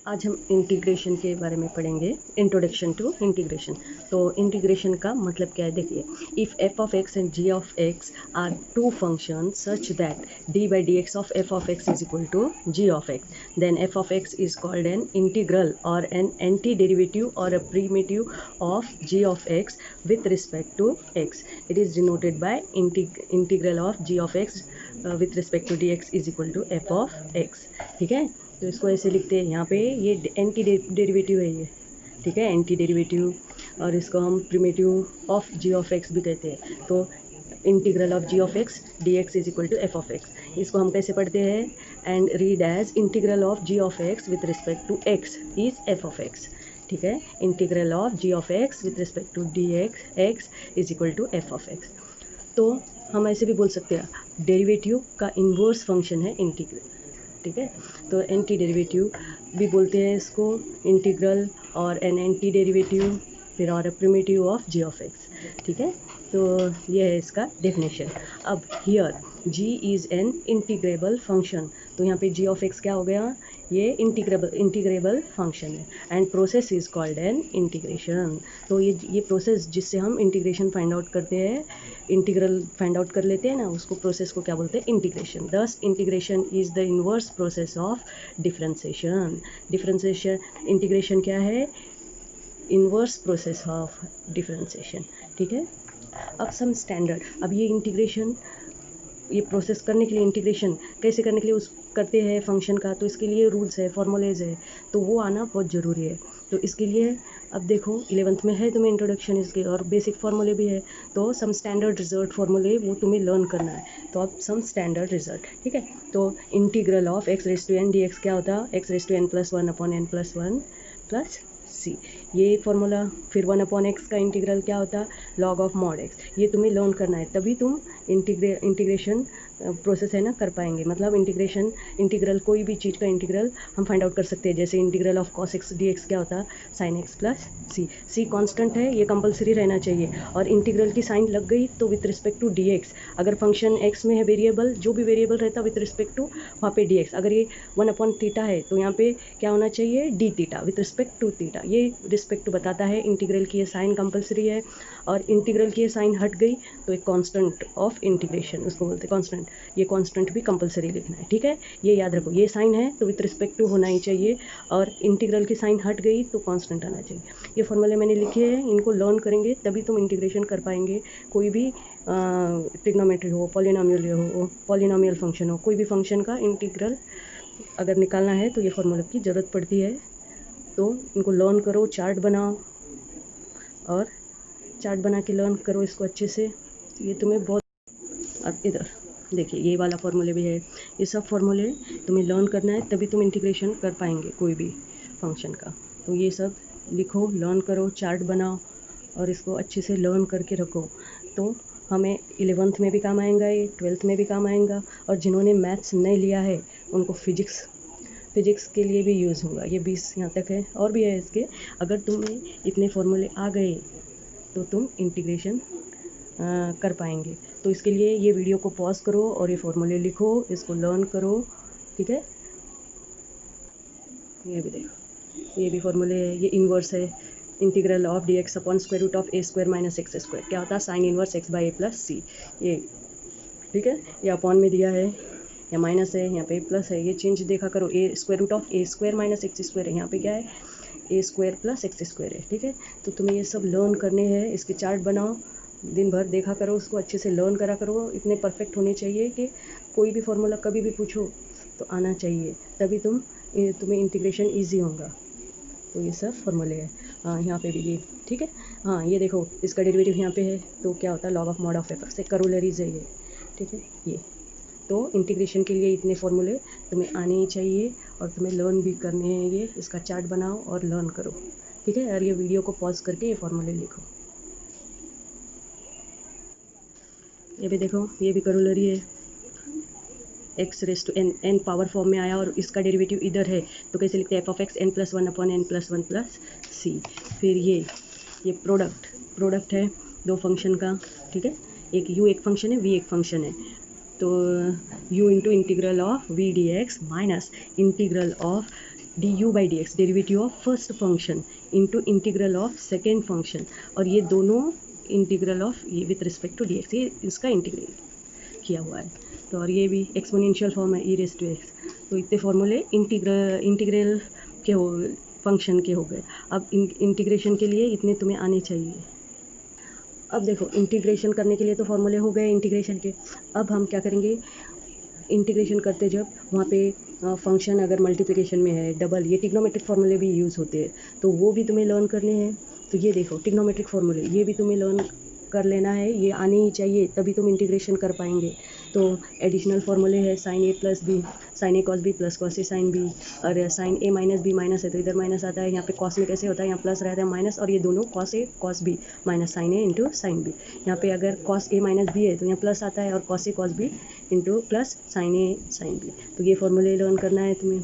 आज हम इंटीग्रेशन के बारे में पढ़ेंगे, इंट्रोडक्शन टू इंटीग्रेशन। तो इंटीग्रेशन का मतलब क्या है, देखिए, if f of x and g of x are two function such that d by d x of f of x is equal to g of x, then f of x is called an integral or an anti derivative or a primitive of g of x with respect to x. It is denoted by integral of g of x with respect to dx is equal to f of x। ठीक है, तो इसको ऐसे लिखते हैं, यहाँ पे ये एंटी डेरिवेटिव है ये, ठीक है, एंटी डेरिवेटिव, और इसको हम primitive of g of x भी कहते हैं। तो integral of g of x d x is equal to f of x, इसको हम कैसे पढ़ते हैं, and read as integral of g of x with respect to x is f of x. ठीक है, integral of g of x with respect to d x x is equal to f of x. तो हम ऐसे भी बोल सकते हैं, derivative का इन्वर्स फंक्शन है इंटीग्रल। ठीक है, तो एंटी डेरिवेटिव भी बोलते हैं इसको, integral or an anti derivative, फिर और primitive of g of x. ठीक है, तो ये है इसका डेफिनेशन। अब here g is an integrable function, तो यहाँ पे जी ऑफ एक्स क्या हो गया, ये इंटीग्रेबल फंक्शन है, and process is called N integration. तो ये प्रोसेस जिससे हम इंटीग्रेशन फाइंड आउट करते हैं, इंटीग्रल फाइंड आउट कर लेते हैं ना, उसको प्रोसेस को क्या बोलते हैं, इंटीग्रेशन। दस integration is the inverse process of differentiation. Integration क्या है, इनवर्स प्रोसेस ऑफ डिफरेंशिएशन। ठीक है, अब सम स्टैंडर्ड, अब ये इंटीग्रेशन, ये प्रोसेस करने के लिए, इंटीग्रेशन कैसे करने के लिए उस करते हैं फंक्शन का, तो इसके लिए रूल्स है, फॉर्मूलेज है, तो वो आना बहुत ज़रूरी है। तो इसके लिए अब देखो 11th में है तुम्हें इंट्रोडक्शन इसके, और बेसिक फार्मूले भी है, तो सम स्टैंडर्ड रिजल्ट फार्मूले वो तुम्हें लर्न करना है। तो अब सम स्टैंडर्ड रिजल्ट, ठीक है, तो integral of x raise to n d x क्या होता है, x raise to n plus one upon n plus one plus c, ये फार्मूला। फिर 1/x का इंटीग्रल क्या होता है, लॉग ऑफ मॉड एक्स, ये तुम्हें लर्न करना है, तभी तुम इंटीग्रेशन प्रोसेस है ना कर पाएंगे। मतलब इंटीग्रल कोई भी चीज़ का इंटीग्रल हम फाइंड आउट कर सकते हैं, जैसे integral of cos x d x क्या होता है, साइन एक्स प्लस सी कांस्टेंट है, ये कंपलसरी रहना चाहिए। और इंटीग्रल की साइन लग गई तो with respect to d x, अगर फंक्शन एक्स में है वेरिएबल, जो भी वेरिएबल रहता विथ रिस्पेक्ट टू वहाँ पे डी एक्स, अगर ये 1/θ है तो यहाँ पे क्या होना चाहिए, d theta with respect to theta, ये रिस्पेक्ट टू बताता है। इंटीग्रल की ये साइन कंपलसरी है, और इंटीग्रल की ये साइन हट गई तो एक कांस्टेंट ऑफ इंटीग्रेशन, उसको बोलते हैं कांस्टेंट, ये कांस्टेंट भी कंपलसरी लिखना है। ठीक है, ये याद रखो, ये साइन है तो विथ रिस्पेक्ट टू होना ही चाहिए, और इंटीग्रल की साइन हट गई तो कांस्टेंट आना चाहिए। ये फॉर्मूले मैंने लिखे हैं, इनको लर्न करेंगे तभी तुम इंटीग्रेशन कर पाएंगे। कोई भी ट्रिग्नोमेट्री हो, पॉलिनोमियल फंक्शन हो, कोई भी फंक्शन का इंटीग्रल अगर निकालना है तो ये फॉर्मूले की ज़रूरत पड़ती है। तो इनको लर्न करो, चार्ट बनाओ, और चार्ट बना के लर्न करो इसको अच्छे से, ये तुम्हें बहुत। अब इधर देखिए, ये वाला फॉर्मूले भी है, ये सब फॉर्मूले तुम्हें लर्न करना है तभी तुम इंटीग्रेशन कर पाएंगे कोई भी फंक्शन का। तो ये सब लिखो, लर्न करो, चार्ट बनाओ, और इसको अच्छे से लर्न करके रखो, तो हमें 11th में भी काम आएगा, ये 12th में भी काम आएगा, और जिन्होंने मैथ्स नहीं लिया है उनको फिजिक्स के लिए भी यूज़ होगा। ये 20 यहाँ तक है, और भी है इसके। अगर तुम्हें इतने फॉर्मूले आ गए तो तुम इंटीग्रेशन कर पाएंगे। तो इसके लिए ये वीडियो को पॉज करो और ये फॉर्मूले लिखो, इसको लर्न करो। ठीक है, ये भी देखो, ये भी फॉर्मूले है, ये इन्वर्स है, integral of d x upon square root of a square minus x square क्या होता है, sine inverse x by a plus c. ये ठीक है, ये अपॉन में दिया है, या माइनस है, यहाँ पे प्लस है, ये चेंज देखा करो, a square root of a square minus x square है, यहाँ पे क्या है, a square plus x square है। ठीक है, तो तुम्हें ये सब लर्न करने हैं, इसके चार्ट बनाओ, दिन भर देखा करो, उसको अच्छे से लर्न करा करो, इतने परफेक्ट होने चाहिए कि कोई भी फार्मूला कभी भी पूछो तो आना चाहिए, तभी तुम्हें इंटीग्रेशन ईजी होगा। तो ये सब फार्मूले है, हाँ यहाँ पे भी ये, ठीक है, हाँ ये देखो, इसका डेरिवेटिव यहाँ पे है तो क्या होता है, log of mod of F से करोलरीज है ये। ठीक है, ये तो इंटीग्रेशन के लिए इतने फॉर्मूले तुम्हें आने ही चाहिए, और तुम्हें लर्न भी करने हैं। ये इसका चार्ट बनाओ और लर्न करो। ठीक है, और ये वीडियो को पॉज करके ये फॉर्मूले लिखो। ये भी देखो, ये भी करोलरी है, x raise to n power form में आया, और इसका डेरिवेटिव इधर है तो कैसे लिखते हैं, f of x n plus one upon n plus one plus c. फिर ये प्रोडक्ट है दो फंक्शन का। ठीक है, एक यू एक फंक्शन है, वी एक फंक्शन है, तो u into integral of v d x minus integral of du/dx derivative of first function into integral of second function, और ये दोनों इंटीग्रल ऑफ ये विथ रिस्पेक्ट टू dx, ये इसका इंटीग्रेट किया हुआ है। तो और ये भी एक्सपोनेंशियल फॉर्म है e⁻x। तो इतने फॉर्मूले इंटीग्रल के हो फंक्शन के हो गए। अब इंटीग्रेशन के लिए इतने तुम्हें आने चाहिए। अब देखो इंटीग्रेशन करने के लिए तो फॉर्मूले हो गए इंटीग्रेशन के। अब हम क्या करेंगे, इंटीग्रेशन करते जब वहाँ पे फंक्शन अगर मल्टीप्लिकेशन में है डबल, ये टिग्नोमेट्रिक फार्मूले भी यूज़ होते हैं, तो वो भी तुम्हें लर्न करने हैं। तो ये देखो टिग्नोमेट्रिक फार्मूले ये भी तुम्हें लर्न कर लेना है, ये आने ही चाहिए, तभी तुम इंटीग्रेशन कर पाएंगे। तो एडिशनल फार्मूले है sign a plus B, sign A cos B plus cos A sine B, और sign a minus B minus है तो इधर माइनस आता है। यहाँ पे कॉस में कैसे होता है, यहाँ प्लस रहता है माइनस, और ये दोनों cos a cos B minus sine a into sine B. यहाँ पे अगर कॉस ए माइनस बी है तो यहाँ प्लस आता है, और cos a cos b into plus sine a sine b. तो ये फार्मूले लर्न करना है तुम्हें।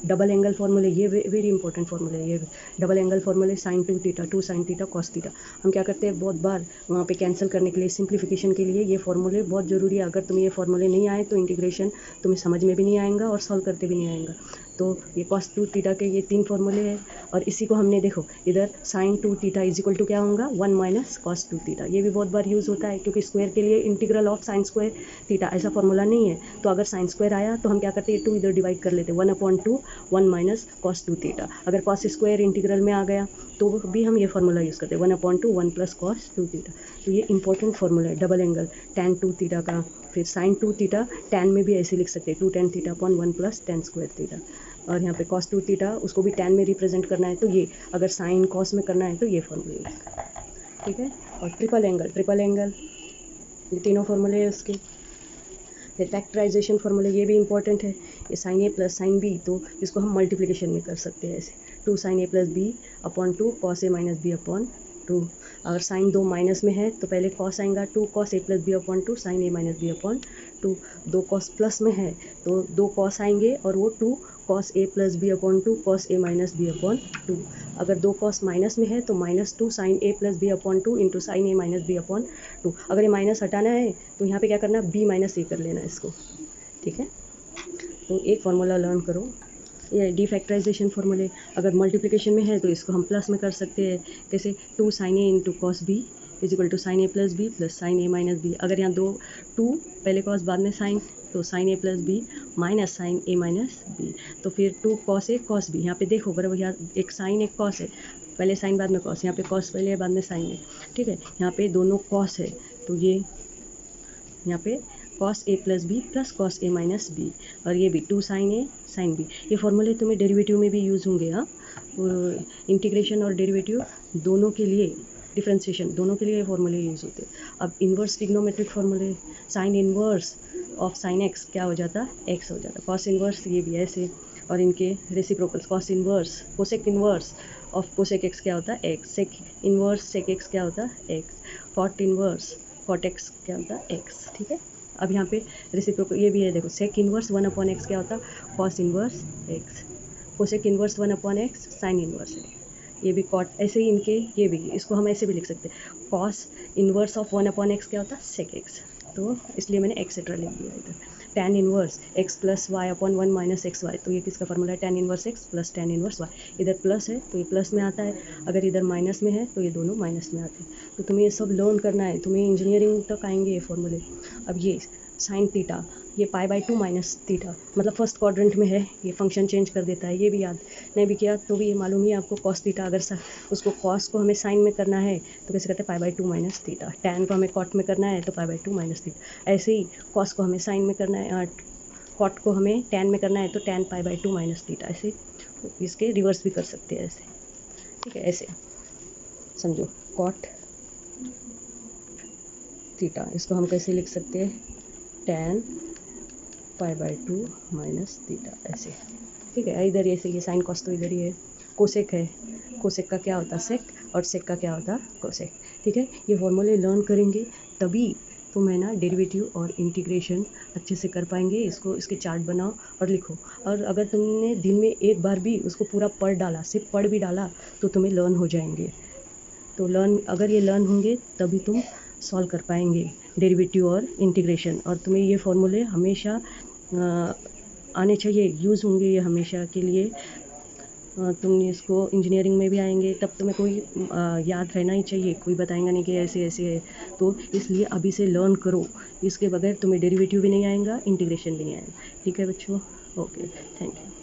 डबल एंगल फार्मूले ये वेरी इंपॉर्टेंट फार्मूले है। ये डबल एंगल फार्मूले sine 2 theta 2 sine theta cos theta. हम क्या करते हैं बहुत बार वहाँ पे कैंसिल करने के लिए, सिंप्लीफिकेशन के लिए ये फार्मूले बहुत ज़रूरी है। अगर तुम्हें ये फार्मूले नहीं आए तो इंटीग्रेशन तुम्हें समझ में भी नहीं आएगा और सॉल्व करते भी नहीं आएगा। तो ये कॉस 2 थीटा के ये 3 फार्मूले हैं, और इसी को हमने देखो इधर sine 2 theta is equal to क्या होगा 1 माइनस कॉस 2 थीटा। ये भी बहुत बार यूज़ होता है क्योंकि स्क्वायर के लिए integral of sine square theta ऐसा फार्मूला नहीं है। तो अगर साइन स्क्वायर आया तो हम क्या करते हैं 2 इधर डिवाइड कर लेते हैं 1/2 1 माइनस कॉस 2 थीटा। अगर कॉस स्क्वायर इंटीग्रल में आ गया तो भी हम ये फार्मूला यूज़ करते हैं 1/2 1 प्लस कॉस 2 थीटा। तो ये इंपॉर्टेंट फार्मूला है डबल एंगल tan 2 थीटा का। फिर साइन 2 थीटा tan में भी ऐसे लिख सकते हैं 2 tan theta upon 1 plus tan square theta. और यहाँ पे कॉस 2 थीटा उसको भी tan में रिप्रेजेंट करना है, तो ये अगर साइन कॉस में करना है तो ये फार्मूला, ठीक है। और ट्रिपल एंगल ये तीनों फार्मूले हैं उसके। फिर फैक्टराइजेशन फार्मूले ये भी इंपॉर्टेंट है। ये sign a plus sign b, तो इसको हम मल्टीप्लिकेशन में कर सकते हैं ऐसे 2 sine a plus b upon 2 cos a minus b upon 2। अगर साइन 2 माइनस में है तो पहले कॉस आएगा 2 cos a plus b upon 2 sine a minus b upon 2। 2 cos plus में है तो 2 कॉस आएंगे और वो 2 cos a plus b upon 2 cos a minus b upon 2। अगर 2 कॉस माइनस में है तो -2 sine a plus b upon 2 into sine a minus b upon 2। अगर ये माइनस हटाना है तो यहाँ पे क्या करना, बी माइनस ए कर लेना इसको, ठीक है। तो एक फार्मूला लर्न करो। ये डिफैक्टराइजेशन फार्मूले अगर मल्टीप्लिकेशन में है तो इसको हम प्लस में कर सकते हैं, जैसे 2 sine a into cos b is equal to sine a plus b plus sine a minus b. अगर यहाँ 2 पहले कॉस बाद में साइन, तो sine a plus b minus sine a minus b. तो फिर 2 कॉस ए कॉस बी, यहाँ पे देखो बराबर, यहाँ एक साइन एक कॉस है, पहले साइन बाद में कॉस, यहाँ पे कॉस पहले है बाद में साइन है, ठीक है। यहाँ पे दोनों कॉस है तो ये यहाँ पे cos a plus b plus cos a minus B, और ये भी 2 साइन ए साइन बी। ये फार्मूले तुम्हें डेरिवेटिव में भी यूज़ होंगे। हाँ, इंटीग्रेशन और डेरिवेटिव दोनों के लिए, डिफ्रेंसिएशन दोनों के लिए ये फार्मूले यूज़ होते हैं। अब इन्वर्स ट्रिग्नोमेट्रिक फार्मूले, sign inverse of sine x क्या हो जाता, एक्स हो जाता। कॉस इन्वर्स ये भी ऐसे, और इनके reciprocals cos inverse cosec inverse of cosec x क्या होता है x, sec inverse sec x क्या होता है x, cot inverse cot x क्या होता है एक्स, ठीक है। अब यहाँ पे रेसिप्रोकल ये भी है, देखो सेक इन्वर्स 1/x क्या होता है cos inverse x, cosec inverse 1/x sign inverse है, ये भी कॉट। ऐसे ही इनके ये भी, इसको हम ऐसे भी लिख सकते हैं कॉस इन्वर्स ऑफ 1/x क्या होता है सेक एक्स, तो इसलिए मैंने एक्सेट्रा लिख दिया इधर। tan inverse x plus y upon 1 minus x y, तो ये किसका फार्मूला है tan inverse x plus tan inverse y। इधर प्लस है तो ये प्लस में आता है, अगर इधर माइनस में है तो ये दोनों माइनस में आते हैं। तो तुम्हें ये सब लर्न करना है, तुम्हें इंजीनियरिंग तक आएंगे ये फार्मूले। अब ये साइन थीटा, ये π/2 माइनस थीटा, मतलब फर्स्ट क्वाड्रेंट में है, ये फंक्शन चेंज कर देता है। ये भी याद नहीं भी किया तो भी ये मालूम ही आपको कॉस थीटा, अगर उसको कॉस को हमें साइन में करना है तो कैसे कहते हैं π/2 माइनस थीटा, टैन को हमें कॉट में करना है तो π/2 माइनस थीटा। ऐसे ही कॉस को हमें साइन में करना है, कॉट को हमें टैन में करना है तो टैन π/2 माइनस थीटा। ऐसे इसके रिवर्स भी कर सकते हैं ऐसे, ठीक है। ऐसे समझो कॉट थीटा, इसको हम कैसे लिख सकते हैं टैन π/2 माइनस थीटा, ऐसे, ठीक है। इधर ऐसे ये साइन कॉस तो इधर ही है, कोसेक है, कोसेक का क्या होता है सेक, और सेक का क्या होता है कोसेक, ठीक है। ये फॉर्मूले लर्न करेंगे तभी तुम है ना डेरिवेटिव और इंटीग्रेशन अच्छे से कर पाएंगे। इसको, इसके चार्ट बनाओ और लिखो, और अगर तुमने दिन में एक बार भी उसको पूरा पढ़ डाला, सिर्फ पढ़ भी डाला तो तुम्हें लर्न हो जाएंगे। तो अगर ये लर्न होंगे तभी तुम सॉल्व कर पाएंगे डेरिवेटिव और इंटीग्रेशन, और तुम्हें ये फॉर्मूले हमेशा आने चाहिए, यूज़ होंगे ये हमेशा के लिए। तुम इसको इंजीनियरिंग में भी आएंगे तब तुम्हें कोई याद रहना ही चाहिए, कोई बताएगा नहीं कि ऐसे ऐसे है। तो इसलिए अभी से लर्न करो, इसके बगैर तुम्हें डेरिवेटिव भी नहीं आएगा, इंटीग्रेशन भी नहीं आएगा। ठीक है बच्चों, ओके, थैंक यू।